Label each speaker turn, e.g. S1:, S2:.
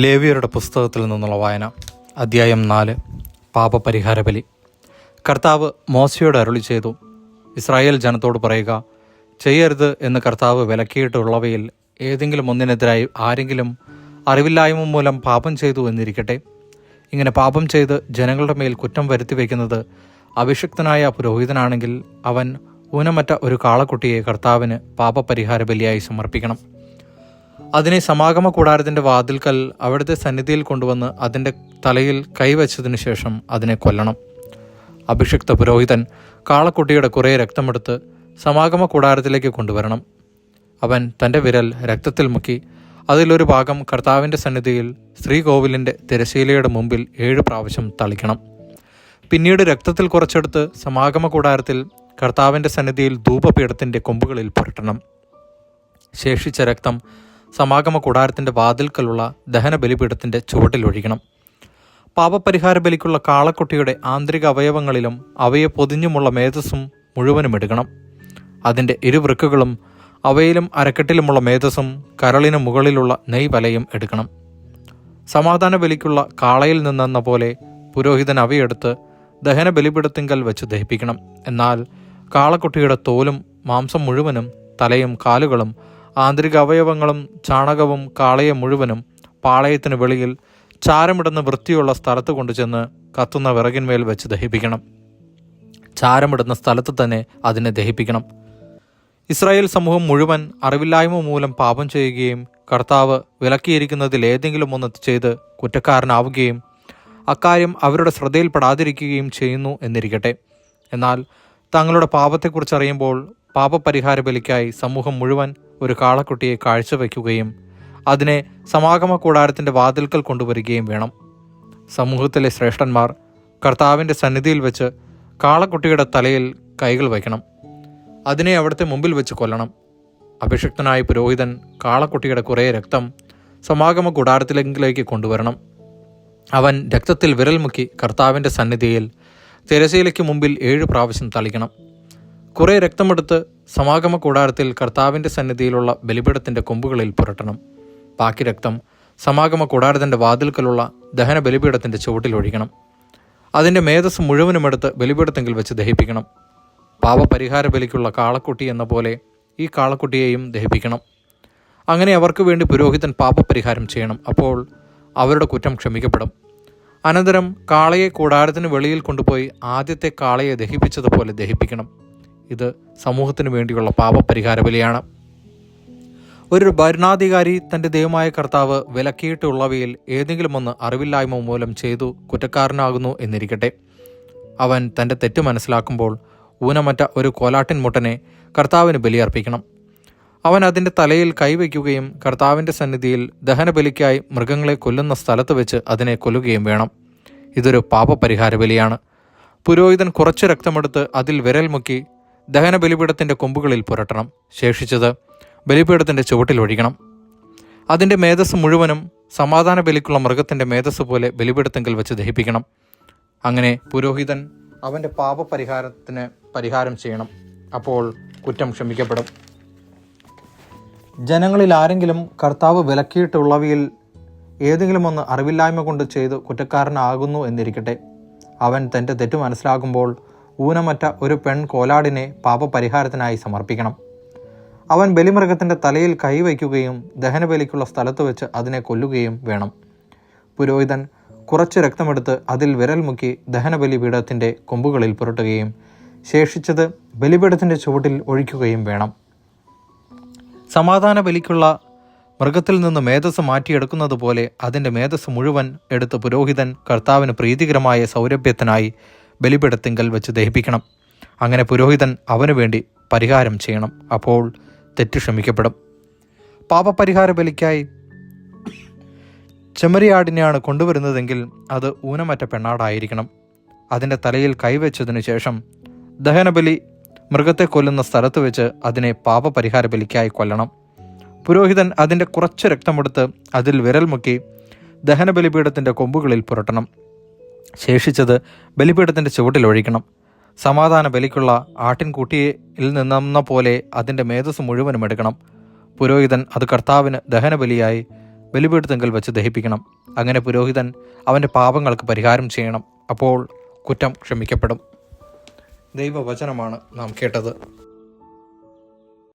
S1: ലേവ്യരുടെ പുസ്തകത്തിൽ നിന്നുള്ള വായന. അധ്യായം 4. പാപപരിഹാര ബലി. കർത്താവ് മോശയോട് അരുളി ചെയ്തു, ഇസ്രായേൽ ജനത്തോട് പറയുക, ചെയ്യരുത് എന്ന് കർത്താവ് വിലക്കിയിട്ടുള്ളവയിൽ ഏതെങ്കിലും ഒന്നിനെതിരായി ആരെങ്കിലും അറിവില്ലായ്മ മൂലം പാപം ചെയ്തു എന്നിരിക്കട്ടെ. ഇങ്ങനെ പാപം ചെയ്ത് ജനങ്ങളുടെ മേൽ കുറ്റം വരുത്തി വയ്ക്കുന്നത് അഭിഷിക്തനായ പുരോഹിതനാണെങ്കിൽ അവൻ ഊനമറ്റ ഒരു കാളക്കുട്ടിയെ കർത്താവിന് പാപപരിഹാര ബലിയായി സമർപ്പിക്കണം. അതിനെ സമാഗമ കൂടാരത്തിൻ്റെ വാതിൽക്കൽ അവിടുത്തെ സന്നിധിയിൽ കൊണ്ടുവന്ന് അതിൻ്റെ തലയിൽ കൈവച്ചതിനു ശേഷം അതിനെ കൊല്ലണം. അഭിഷിക്ത പുരോഹിതൻ കാളക്കുട്ടിയുടെ കുറേ രക്തമെടുത്ത് സമാഗമ കൂടാരത്തിലേക്ക് കൊണ്ടുവരണം. അവൻ തൻ്റെ വിരൽ രക്തത്തിൽ മുക്കി അതിലൊരു ഭാഗം കർത്താവിൻ്റെ സന്നിധിയിൽ ശ്രീകോവിലിൻ്റെ തിരശ്ശീലയുടെ മുമ്പിൽ 7 പ്രാവശ്യം തളിക്കണം. പിന്നീട് രക്തത്തിൽ കുറച്ചെടുത്ത് സമാഗമ കൂടാരത്തിൽ കർത്താവിൻ്റെ സന്നിധിയിൽ ധൂപപീഠത്തിൻ്റെ കൊമ്പുകളിൽ പുരട്ടണം. ശേഷിച്ച രക്തം സമാഗമ കൂടാരത്തിൻ്റെ വാതിൽക്കലുള്ള ദഹന ബലിപീഠത്തിൻ്റെ ചുവട്ടിലൊഴിക്കണം. പാപപരിഹാര ബലിക്കുള്ള കാളക്കുട്ടിയുടെ ആന്തരിക അവയവങ്ങളിലും അവയെ പൊതിഞ്ഞുമുള്ള മേധസ്സും മുഴുവനും എടുക്കണം. അതിൻ്റെ ഇരുവൃക്കുകളും അവയിലും അരക്കെട്ടിലുമുള്ള മേധസ്സും കരളിന് മുകളിലുള്ള നെയ്വലയും എടുക്കണം. സമാധാന ബലിക്കുള്ള കാളയിൽ നിന്നെന്ന പോലെ പുരോഹിതൻ അവയെടുത്ത് ദഹന ബലിപീഠത്തിങ്കൽ വെച്ച് ദഹിപ്പിക്കണം. എന്നാൽ കാളക്കുട്ടിയുടെ തോലും മാംസം മുഴുവനും തലയും കാലുകളും ആന്തരിക അവയവങ്ങളും ചാണകവും കാളയെ മുഴുവനും പാളയത്തിന് വെളിയിൽ ചാരമിടുന്ന വൃത്തിയുള്ള സ്ഥലത്ത് കൊണ്ടുചെന്ന് കത്തുന്ന വിറകിന്മേൽ വെച്ച് ദഹിപ്പിക്കണം. ചാരമിടുന്ന സ്ഥലത്ത് തന്നെ അതിനെ ദഹിപ്പിക്കണം. ഇസ്രായേൽ സമൂഹം മുഴുവൻ അറിവില്ലായ്മ മൂലം പാപം ചെയ്യുകയും കർത്താവ് വിലക്കിയിരിക്കുന്നതിൽ ഏതെങ്കിലും ഒന്ന് ചെയ്ത് കുറ്റക്കാരനാവുകയും അക്കാര്യം അവരുടെ ശ്രദ്ധയിൽപ്പെടാതിരിക്കുകയും ചെയ്യുന്നു എന്നിരിക്കട്ടെ. എന്നാൽ തങ്ങളുടെ പാപത്തെക്കുറിച്ചറിയുമ്പോൾ പാപപരിഹാര ബലിക്കായി സമൂഹം മുഴുവൻ ഒരു കാളക്കുട്ടിയെ കാഴ്ചവെക്കുകയും അതിനെ സമാഗമ കൂടാരത്തിൻ്റെ വാതിൽക്കൽ കൊണ്ടുവരികയും വേണം. സമൂഹത്തിലെ ശ്രേഷ്ഠന്മാർ കർത്താവിൻ്റെ സന്നിധിയിൽ വെച്ച് കാളക്കുട്ടിയുടെ തലയിൽ കൈകൾ വയ്ക്കണം. അതിനെ അവിടുത്തെ മുമ്പിൽ വെച്ച് കൊല്ലണം. അഭിഷിക്തനായ പുരോഹിതൻ കാളക്കുട്ടിയുടെ കുറേ രക്തം സമാഗമ കൂടാരത്തിലേക്ക് കൊണ്ടുവരണം. അവൻ രക്തത്തിൽ വിരൽ മുക്കി കർത്താവിൻ്റെ സന്നിധിയിൽ തിരശ്ശീലയ്ക്ക് മുമ്പിൽ 7 പ്രാവശ്യം തളിക്കണം. കുറേ രക്തമെടുത്ത് സമാഗമ കൂടാരത്തിൽ കർത്താവിൻ്റെ സന്നിധിയിലുള്ള ബലിപീഠത്തിൻ്റെ കൊമ്പുകളിൽ പുരട്ടണം. ബാക്കി രക്തം സമാഗമ കൂടാരത്തിൻ്റെ വാതിൽക്കലുള്ള ദഹന ബലിപീഠത്തിൻ്റെ ചുവട്ടിലൊഴിക്കണം. അതിൻ്റെ മേധസ് മുഴുവനും എടുത്ത് ബലിപീഠത്തെങ്കിൽ വെച്ച് ദഹിപ്പിക്കണം. പാപപരിഹാര ബലിക്കുള്ള കാളക്കുട്ടി എന്ന പോലെ ഈ കാളക്കുട്ടിയെയും ദഹിപ്പിക്കണം. അങ്ങനെ അവർക്ക് വേണ്ടി പുരോഹിതൻ പാപപരിഹാരം ചെയ്യണം. അപ്പോൾ അവരുടെ കുറ്റം ക്ഷമിക്കപ്പെടും. അനന്തരം കാളയെ കൂടാരത്തിന് വെളിയിൽ കൊണ്ടുപോയി ആദ്യത്തെ കാളയെ ദഹിപ്പിച്ചതുപോലെ ദഹിപ്പിക്കണം. ഇത് സമൂഹത്തിന് വേണ്ടിയുള്ള പാപപരിഹാര ബലിയാണ്. ഒരു ഭരണാധികാരി തൻ്റെ ദൈവമായ കർത്താവ് വിലക്കിയിട്ടുള്ളവയിൽ ഏതെങ്കിലും ഒന്ന് അറിവില്ലായ്മ മൂലം ചെയ്തു കുറ്റക്കാരനാകുന്നു എന്നിരിക്കട്ടെ. അവൻ തൻ്റെ തെറ്റ് മനസ്സിലാക്കുമ്പോൾ ഊനമറ്റ ഒരു കോലാട്ടിൻ മുട്ടനെ കർത്താവിന് ബലിയർപ്പിക്കണം. അവൻ അതിൻ്റെ തലയിൽ കൈവയ്ക്കുകയും കർത്താവിൻ്റെ സന്നിധിയിൽ ദഹനബലിക്കായി മൃഗങ്ങളെ കൊല്ലുന്ന സ്ഥലത്ത് വെച്ച് അതിനെ കൊല്ലുകയും വേണം. ഇതൊരു പാപപരിഹാര ബലിയാണ്. പുരോഹിതൻ കുറച്ച് രക്തമെടുത്ത് അതിൽ വിരൽ മുക്കി ദഹന ബലിപീഠത്തിൻ്റെ കൊമ്പുകളിൽ പുരട്ടണം. ശേഷിച്ചത് ബലിപീഠത്തിൻ്റെ ചുവട്ടിൽ ഒഴിക്കണം. അതിൻ്റെ മേധസ് മുഴുവനും സമാധാന ബലിക്കുള്ള മൃഗത്തിൻ്റെ മേധസ് പോലെ ബലിപീഠത്തെങ്കിൽ വെച്ച് ദഹിപ്പിക്കണം. അങ്ങനെ പുരോഹിതൻ അവൻ്റെ പാപപരിഹാരത്തിന് പരിഹാരം ചെയ്യണം. അപ്പോൾ കുറ്റം ക്ഷമിക്കപ്പെടും. ജനങ്ങളിൽ ആരെങ്കിലും കർത്താവ് വിലക്കിയിട്ടുള്ളവയിൽ ഏതെങ്കിലും ഒന്ന് അറിവില്ലായ്മ കൊണ്ട് ചെയ്ത് കുറ്റക്കാരനാകുന്നു എന്നിരിക്കട്ടെ. അവൻ തൻ്റെ തെറ്റ് മനസ്സിലാകുമ്പോൾ ഊനമറ്റ ഒരു പെൺ കോലാടിനെ പാപപരിഹാരത്തിനായി സമർപ്പിക്കണം. അവൻ ബലിമൃഗത്തിൻ്റെ തലയിൽ കൈവയ്ക്കുകയും ദഹനബലിക്കുള്ള സ്ഥലത്ത് വെച്ച് അതിനെ കൊല്ലുകയും വേണം. പുരോഹിതൻ കുറച്ച് രക്തമെടുത്ത് അതിൽ വിരൽ മുക്കി ദഹനബലി പീഠത്തിൻ്റെ കൊമ്പുകളിൽ പുരട്ടുകയും ശേഷിച്ചത് ബലിപീഠത്തിൻ്റെ ചുവട്ടിൽ ഒഴിക്കുകയും വേണം. സമാധാന ബലിക്കുള്ള മൃഗത്തിൽ നിന്ന് മേധസ് മാറ്റിയെടുക്കുന്നത് പോലെ അതിൻ്റെ മേധസ് മുഴുവൻ എടുത്ത് പുരോഹിതൻ കർത്താവിന് പ്രീതികരമായ സൗരഭ്യത്തിനായി ബലിപീഠത്തിങ്കൽ വെച്ച് ദഹിപ്പിക്കണം. അങ്ങനെ പുരോഹിതൻ അവനു വേണ്ടി പരിഹാരം ചെയ്യണം. അപ്പോൾ തെറ്റ് ക്ഷമിക്കപ്പെടും. പാപപരിഹാര ബലിക്കായി ചെമ്മരിയാടിനെയാണ് കൊണ്ടുവരുന്നതെങ്കിൽ അത് ഊനമറ്റ പെണ്ണാടായിരിക്കണം. അതിൻ്റെ തലയിൽ കൈവച്ചതിനു ശേഷം ദഹനബലി മൃഗത്തെ കൊല്ലുന്ന സ്ഥലത്ത് വെച്ച് അതിനെ പാപപരിഹാര ബലിക്കായി കൊല്ലണം. പുരോഹിതൻ അതിൻ്റെ കുറച്ച് രക്തമെടുത്ത് അതിൽ വിരൽ മുക്കി ദഹനബലിപീഠത്തിൻ്റെ കൊമ്പുകളിൽ പുരട്ടണം. ശേഷിച്ചത് ബലിപീഠത്തിൻ്റെ ചുവട്ടിൽ ഒഴിക്കണം. സമാധാന ബലിക്കുള്ള ആട്ടിൻകുട്ടിയിൽ നിന്നെന്ന പോലെ അതിൻ്റെ മേധസ് മുഴുവനും എടുക്കണം. പുരോഹിതൻ അത് കർത്താവിന് ദഹനബലിയായി ബലിപീഠത്തെങ്കിൽ വെച്ച് ദഹിപ്പിക്കണം. അങ്ങനെ പുരോഹിതൻ അവൻ്റെ പാപങ്ങൾക്ക് പരിഹാരം ചെയ്യണം. അപ്പോൾ കുറ്റം ക്ഷമിക്കപ്പെടും. ദൈവവചനമാണ് നാം കേട്ടത്.